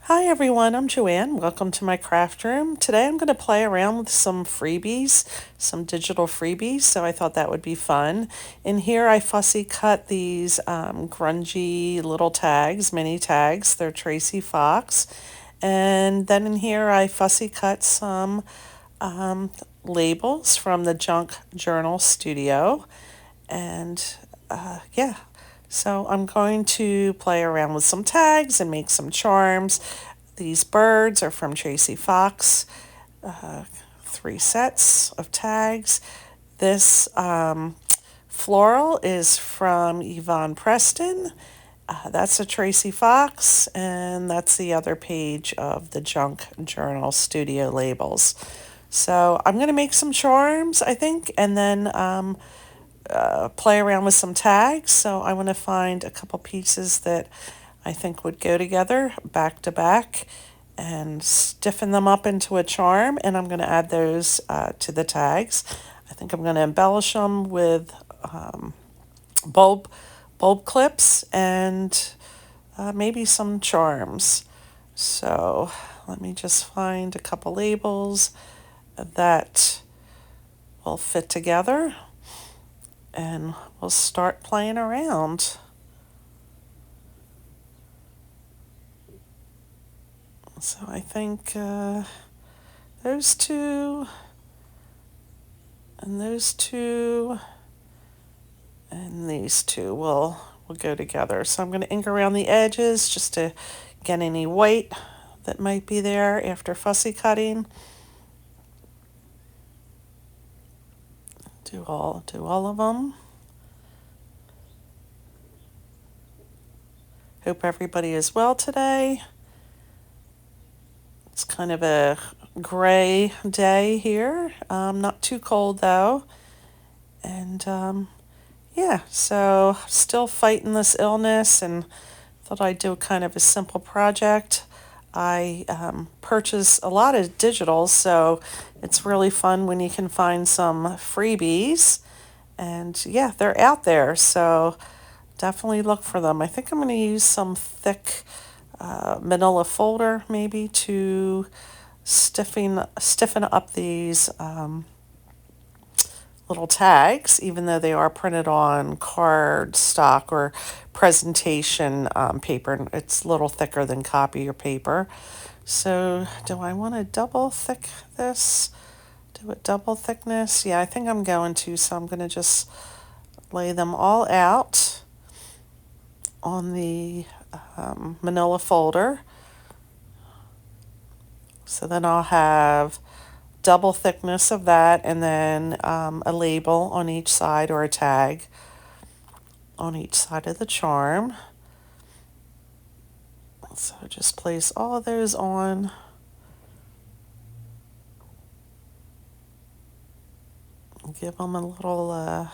Hi everyone, I'm Joanne. Welcome to my craft room. Today I'm going to play around with some freebies, some digital freebies, so I thought that would be fun. In here I fussy cut these grungy little tags, mini tags. They're Tracy Fox. And then in here I fussy cut some labels from the Junk Journal Studio. And yeah, so I'm going to play around with some tags and make some charms. These birds are from Tracy Fox, 3 sets of tags. This floral is from Yvonne Preston. That's a Tracy Fox, and that's the other page of the Junk Journal Studio labels. So I'm going to make some charms, I think, and then play around with some tags. So I want to find a couple pieces that I think would go together back to back and stiffen them up into a charm. And I'm going to add those to the tags. I think I'm going to embellish them with bulb clips and maybe some charms. So let me just find a couple labels that will fit together and we'll start playing around. So I think those two and those two and these two will go together. So I'm going to ink around the edges just to get any white that might be there after fussy cutting. Do all of them. Hope everybody is well today. It's kind of a gray day here. Not too cold though. And yeah, so still fighting this illness and thought I'd do kind of a simple project. I purchase a lot of digitals, so it's really fun when you can find some freebies. And yeah, they're out there, so definitely look for them. I think I'm going to use some thick manila folder maybe to stiffen up these little tags, even though they are printed on card stock or presentation paper. It's a little thicker than copy or paper. So do I want to double thick this? Do it double thickness? Yeah, I think I'm going to. So I'm going to just lay them all out on the manila folder. So then I'll have double thickness of that and then a label on each side or a tag on each side of the charm. So just place all of those on. Give them a little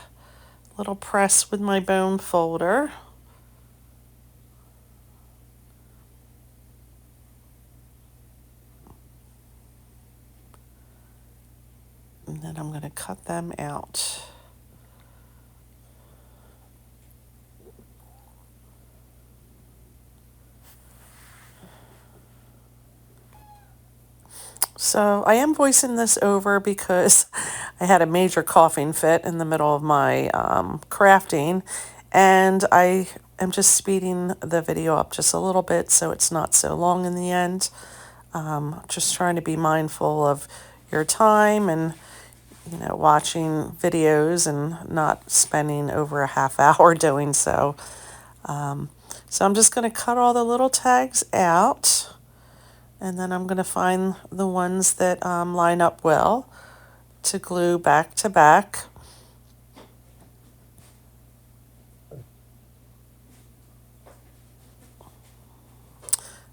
press with my bone folder. And then I'm going to cut them out. So I am voicing this over because I had a major coughing fit in the middle of my crafting, and I am just speeding the video up just a little bit so it's not so long in the end. Just trying to be mindful of your time and watching videos and not spending over a half hour doing so. So I'm just going to cut all the little tags out. And then I'm going to find the ones that line up well to glue back to back.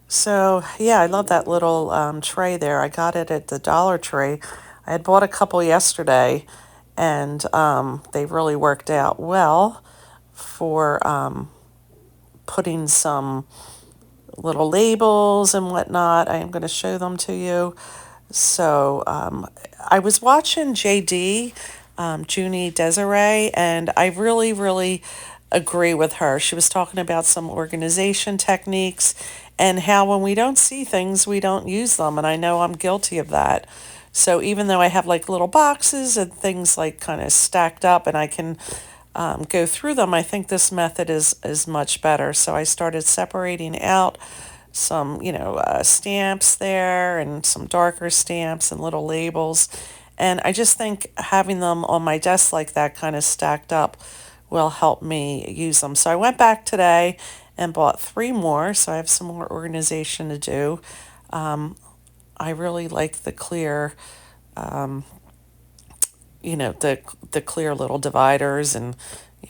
So yeah, I love that little tray there. I got it at the Dollar Tree. I had bought a couple yesterday, and they really worked out well for putting some little labels and whatnot. I am going to show them to you. So I was watching JD, Junie Desiree, and I really, really agree with her. She was talking about some organization techniques, and how when we don't see things, we don't use them. And I know I'm guilty of that. So even though I have like little boxes and things like kind of stacked up and I can go through them, I think this method is much better. So I started separating out some, stamps there and some darker stamps and little labels. And I just think having them on my desk like that kind of stacked up will help me use them. So I went back today and bought 3 more. So I have some more organization to do. I really like the clear, the clear little dividers, and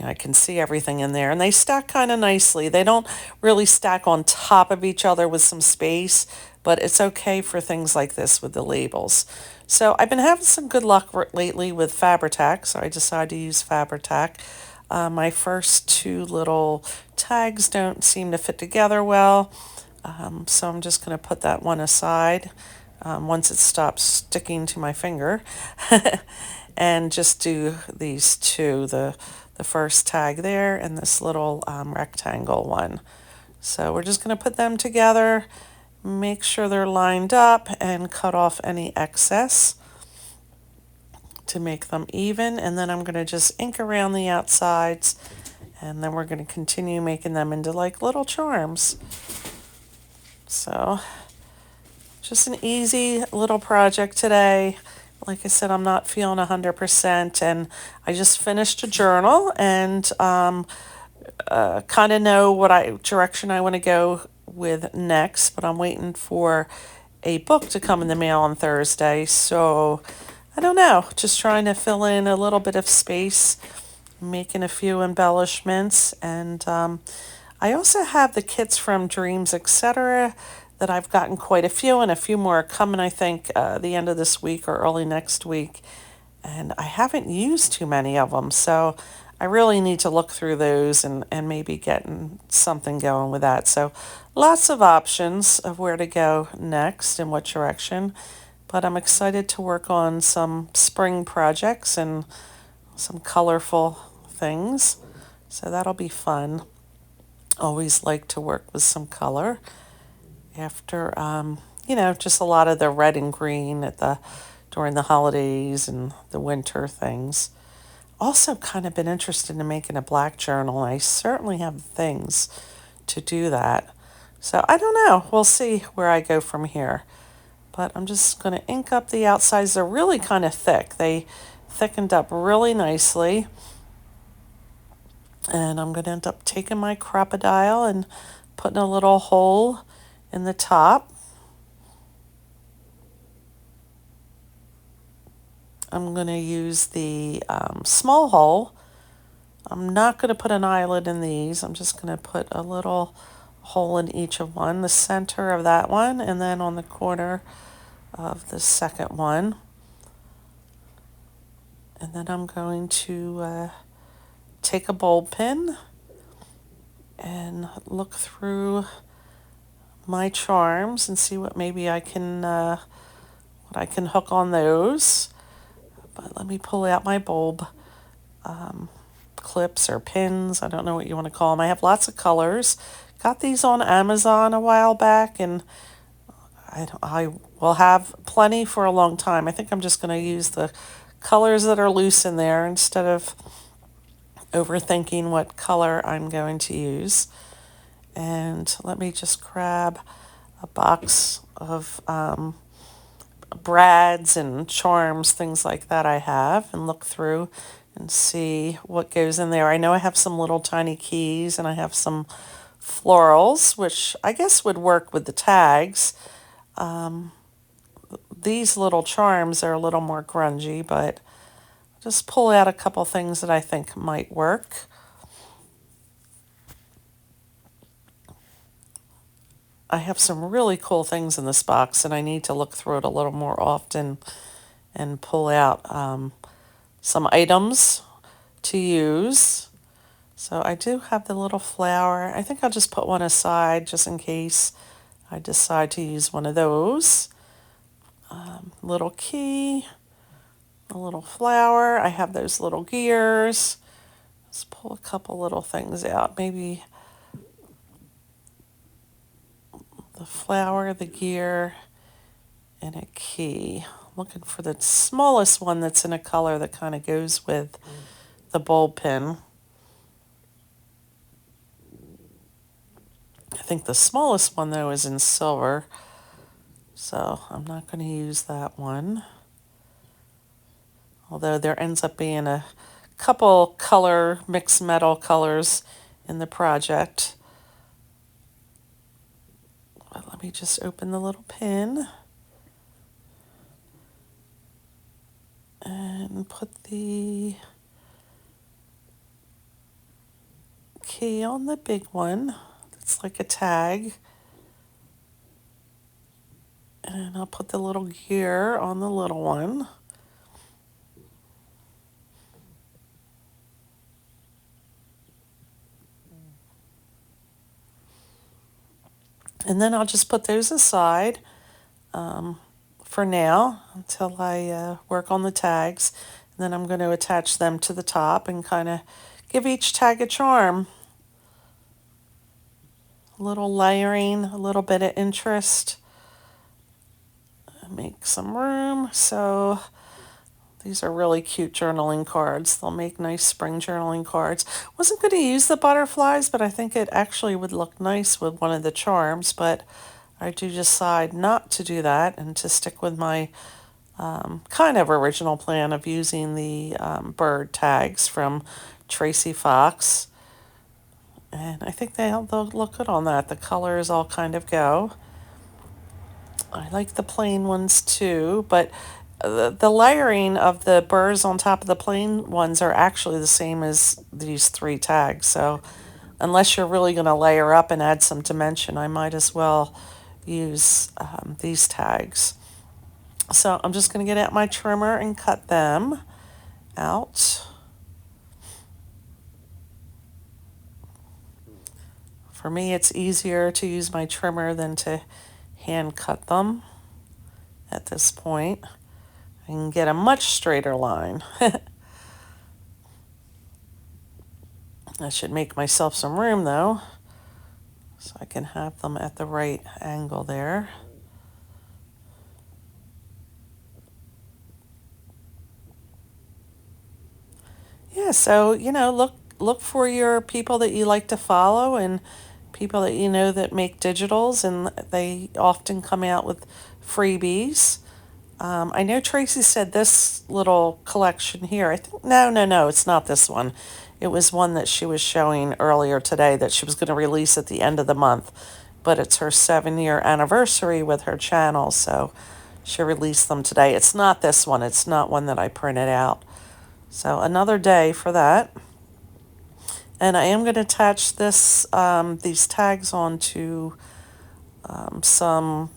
I can see everything in there, and they stack kind of nicely. They don't really stack on top of each other with some space, but it's okay for things like this with the labels. So I've been having some good luck lately with Fabri-Tac, so I decided to use Fabri-Tac. My first 2 little tags don't seem to fit together well, so I'm just going to put that one aside once it stops sticking to my finger. And just do these 2, the first tag there and this little rectangle one. So we're just going to put them together, make sure they're lined up, and cut off any excess to make them even. And then I'm going to just ink around the outsides, and then we're going to continue making them into like little charms. So just an easy little project today. Like I said, I'm not feeling 100%, and I just finished a journal and kind of know what direction I want to go with next, but I'm waiting for a book to come in the mail on Thursday, so I don't know, just trying to fill in a little bit of space, making a few embellishments, and I also have the kits from Dreams, etc., that I've gotten quite a few, and a few more are coming, I think, the end of this week or early next week. And I haven't used too many of them, so I really need to look through those and maybe getting something going with that. So lots of options of where to go next and what direction. But I'm excited to work on some spring projects and some colorful things. So that'll be fun. Always like to work with some color after, just a lot of the red and green during the holidays and the winter things. Also kind of been interested in making a black journal. I certainly have things to do that. So I don't know. We'll see where I go from here. But I'm just going to ink up the outsides. They're really kind of thick. They thickened up really nicely. And I'm going to end up taking my crocodile and putting a little hole in the top. I'm going to use the small hole. I'm not going to put an eyelet in these. I'm just going to put a little hole in each of one, the center of that one, and then on the corner of the second one. And then I'm going to take a bulb pin and look through my charms and see what maybe I can hook on those. But let me pull out my bulb clips or pins. I don't know what you want to call them. I have lots of colors. Got these on Amazon a while back, and I will have plenty for a long time. I think I'm just going to use the colors that are loose in there instead of overthinking what color I'm going to use. And let me just grab a box of brads and charms, things like that I have, and look through and see what goes in there. I know I have some little tiny keys and I have some florals, which I guess would work with the tags. These little charms are a little more grungy, but I'll just pull out a couple things that I think might work. I have some really cool things in this box, and I need to look through it a little more often and pull out some items to use. So I do have the little flower. I think I'll just put one aside just in case I decide to use one of those. Little key, a little flower. I have those little gears. Let's pull a couple little things out. Maybe the flower, the gear, and a key. Looking for the smallest one that's in a color that kind of goes with the bulb pin. I think the smallest one though is in silver, so I'm not going to use that one. Although there ends up being a couple color, mixed metal colors in the project. But let me just open the little pin and put the key on the big one. It's like a tag. And I'll put the little gear on the little one. And then I'll just put those aside for now until I work on the tags. And then I'm going to attach them to the top and kind of give each tag a charm. A little layering, a little bit of interest. Make some room. So these are really cute journaling cards. They'll make nice spring journaling cards. Wasn't going to use the butterflies, but I think it actually would look nice with one of the charms, but I do decide not to do that and to stick with my kind of original plan of using the bird tags from Tracy Fox. And I think they'll look good on that. The colors all kind of go. I like the plain ones too, but the layering of the burrs on top of the plain ones are actually the same as these 3 tags. So unless you're really going to layer up and add some dimension, I might as well use these tags. So I'm just going to get out my trimmer and cut them out. For me, it's easier to use my trimmer than to hand cut them at this point. I can get a much straighter line. I should make myself some room though, so I can have them at the right angle there. Yeah, so, look for your people that you like to follow and people that you know that make digitals, and they often come out with freebies. I know Tracy said this little collection here. I think, no, it's not this one. It was one that she was showing earlier today that she was going to release at the end of the month. But it's her 7-year anniversary with her channel, so she released them today. It's not this one. It's not one that I printed out. So another day for that. And I am going to attach these tags onto some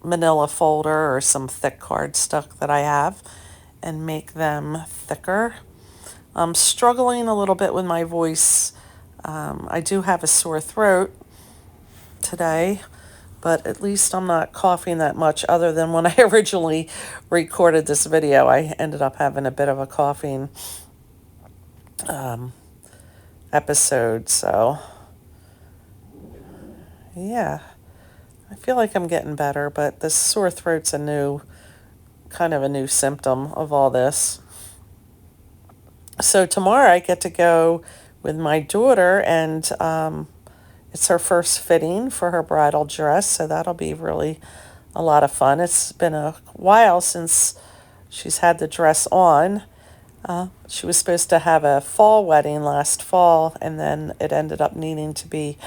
manila folder or some thick cardstock that I have and make them thicker. I'm struggling a little bit with my voice. I do have a sore throat today, but at least I'm not coughing that much other than when I originally recorded this video. I ended up having a bit of a coughing episode, so yeah. I feel like I'm getting better, but this sore throat's kind of a new symptom of all this. So tomorrow I get to go with my daughter, and it's her first fitting for her bridal dress, so that'll be really a lot of fun. It's been a while since she's had the dress on. She was supposed to have a fall wedding last fall, and then it ended up needing to be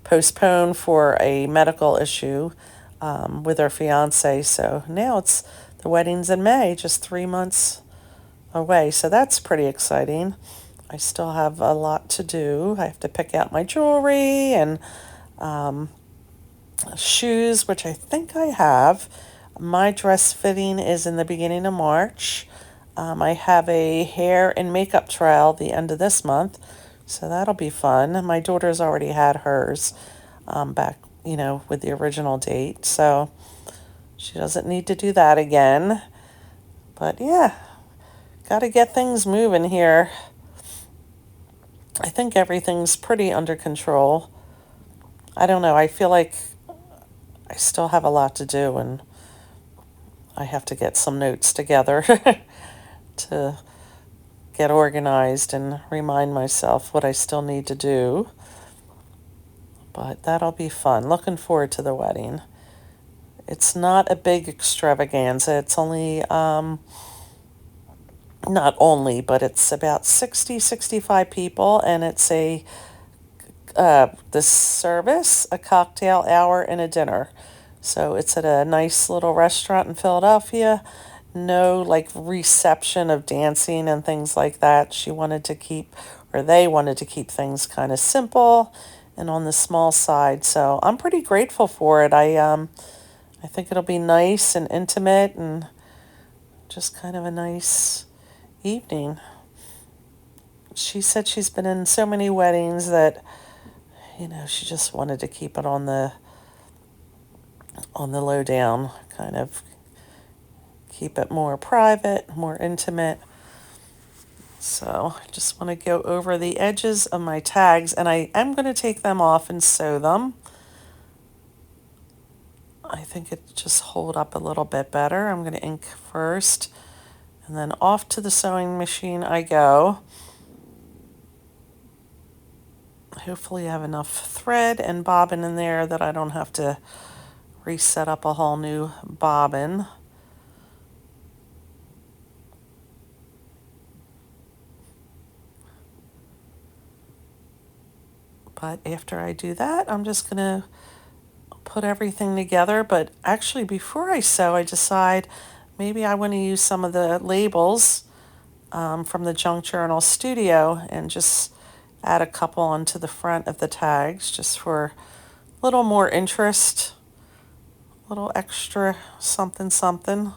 postponed for a medical issue with her fiance. So now the wedding's in May, just 3 months away. So that's pretty exciting. I still have a lot to do. I have to pick out my jewelry and shoes, which I think I have. My dress fitting is in the beginning of March. I have a hair and makeup trial the end of this month, so that'll be fun. My daughter's already had hers back, with the original date, so she doesn't need to do that again. But yeah, got to get things moving here. I think everything's pretty under control. I don't know. I feel like I still have a lot to do, and I have to get some notes together to get organized and remind myself what I still need to do. But that'll be fun. Looking forward to the wedding. It's not a big extravaganza. It's only, not only, but it's about 60, 65 people, and it's this service, a cocktail hour, and a dinner. So it's at a nice little restaurant in Philadelphia. No like reception of dancing and things like that. She wanted to keep, or they wanted to keep things kind of simple and on the small side. So I'm pretty grateful for it. I think it'll be nice and intimate and just kind of a nice evening. She said she's been in so many weddings that, she just wanted to keep it on the low down, kind of keep it more private, more intimate. So I just want to go over the edges of my tags, and I am going to take them off and sew them. I think it just hold up a little bit better. I'm going to ink first, and then off to the sewing machine I go. Hopefully I have enough thread and bobbin in there that I don't have to reset up a whole new bobbin. But after I do that, I'm just going to put everything together. But actually, before I sew, I decide maybe I want to use some of the labels from the Junk Journal Studio and just add a couple onto the front of the tags just for a little more interest, a little extra something something.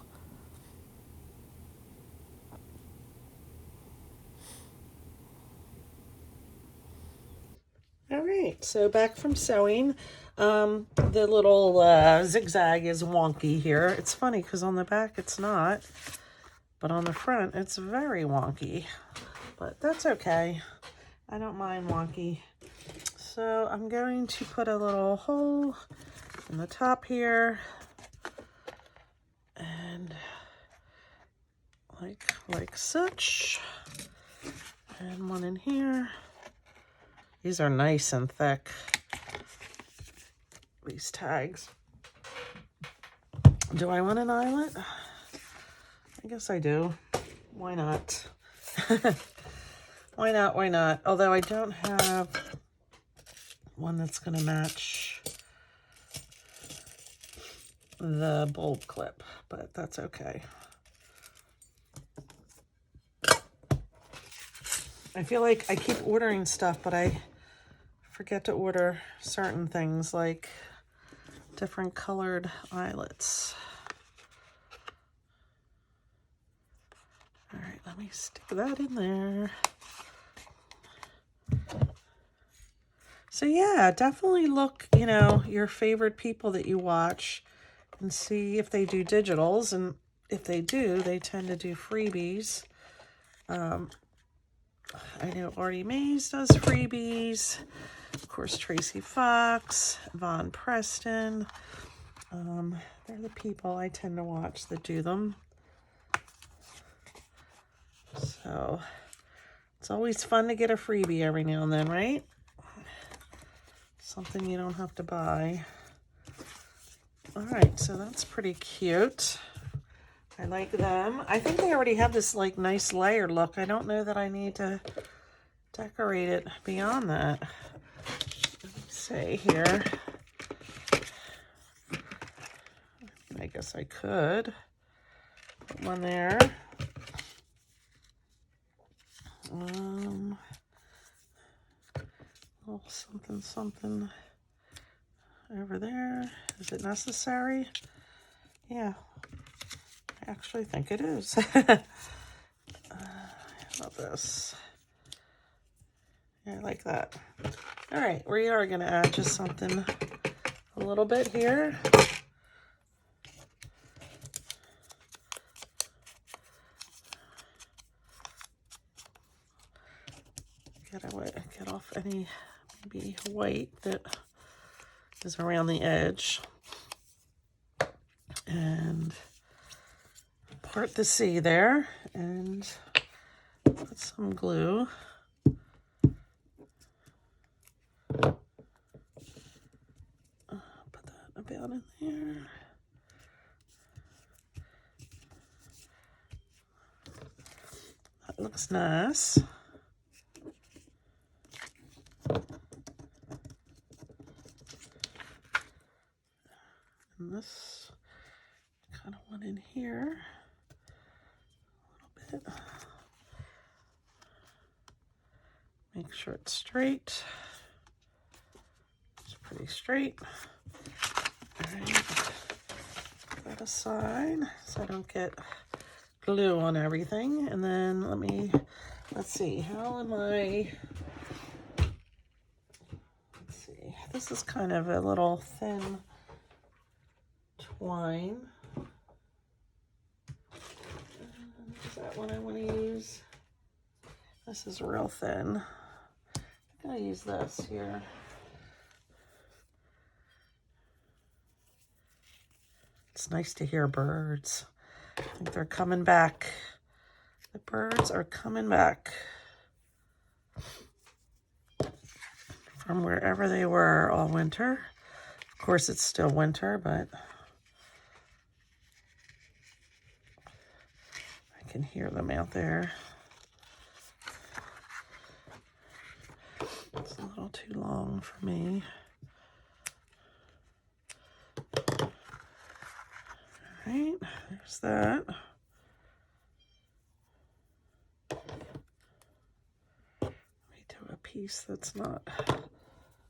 All right, so back from sewing. The little zigzag is wonky here. It's funny because on the back it's not, but on the front it's very wonky. But that's okay. I don't mind wonky. So I'm going to put a little hole in the top here, and like such, and one in here. These are nice and thick, these tags. Do I want an eyelet? I guess I do. Why not? Why not? Why not? Although I don't have one that's going to match the bulb clip, but that's okay. I feel like I keep ordering stuff, but I forget to order certain things like different colored eyelets. All right, let me stick that in there. So yeah, definitely look, your favorite people that you watch and see if they do digitals. And if they do, they tend to do freebies. I know Artie Mays does freebies. Of course, Tracy Fox, Von Preston. They're the people I tend to watch that do them. So it's always fun to get a freebie every now and then, right? Something you don't have to buy. All right, so that's pretty cute. I like them. I think they already have this like nice layered look. I don't know that I need to decorate it beyond that. Let me see here. I guess I could put one there. Oh, something over there. Is it necessary? Yeah, I actually think it is. How about this? Yeah, I like that. All right, we are going to add just something a little bit here. Get off any maybe white that is around the edge. and part the C there and put some glue. Put that about in there. That looks nice. And this kind of one in here a little bit. Make sure it's straight. It's pretty straight. All right, put that aside so I don't get glue on everything. And then let's see, how am I, let's see, this is kind of a little thin twine. Is that what I want to use? This is real thin. I'm going to use this here. It's nice to hear birds. I think they're coming back. The birds are coming back from wherever they were all winter. Of course, it's still winter, but I can hear them out there. It's a little too long for me. All right, there's that. Let me do a piece that's not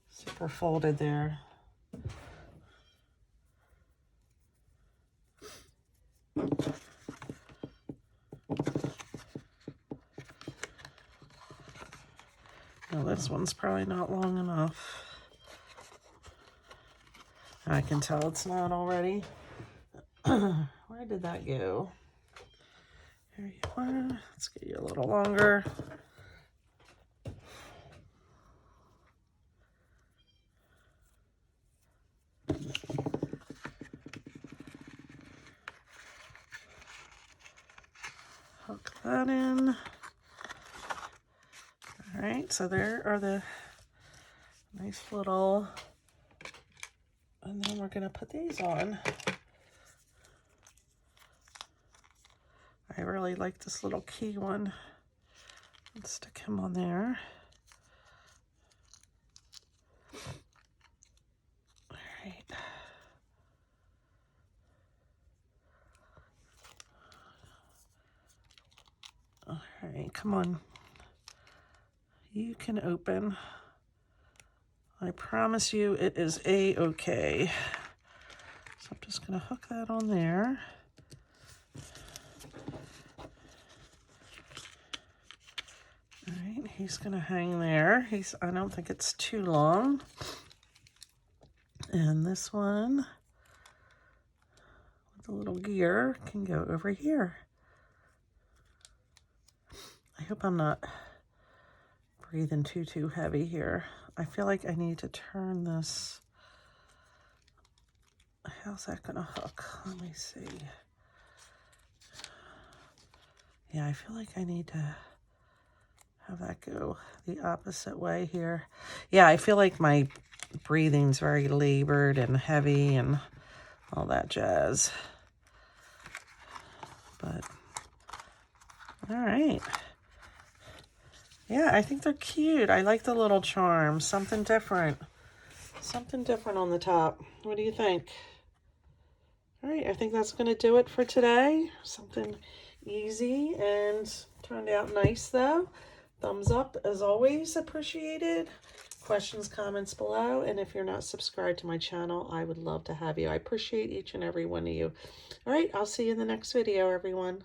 super folded there. No, this one's probably not long enough. I can tell it's not already. Where did that go? Here you are. Let's get you a little longer. Hook that in. All right, so there are the nice little, and then we're gonna put these on. I really like this little key one. Let's stick him on there. All right. All right, come on. You can open. I promise you it is a-okay. So I'm just gonna hook that on there. All right, he's gonna hang there. I don't think it's too long. And this one with the little gear can go over here. I hope I'm not breathing too heavy here. I feel like I need to turn this. How's that gonna hook? Let me see. Yeah, I feel like I need to have that go the opposite way here. Yeah, I feel like my breathing's very labored and heavy and all that jazz. But, all right. Yeah, I think they're cute. I like the little charm. Something different. Something different on the top. What do you think? All right, I think that's going to do it for today. Something easy and turned out nice though. Thumbs up as always appreciated. Questions, comments below. And if you're not subscribed to my channel, I would love to have you. I appreciate each and every one of you. All right, I'll see you in the next video, everyone.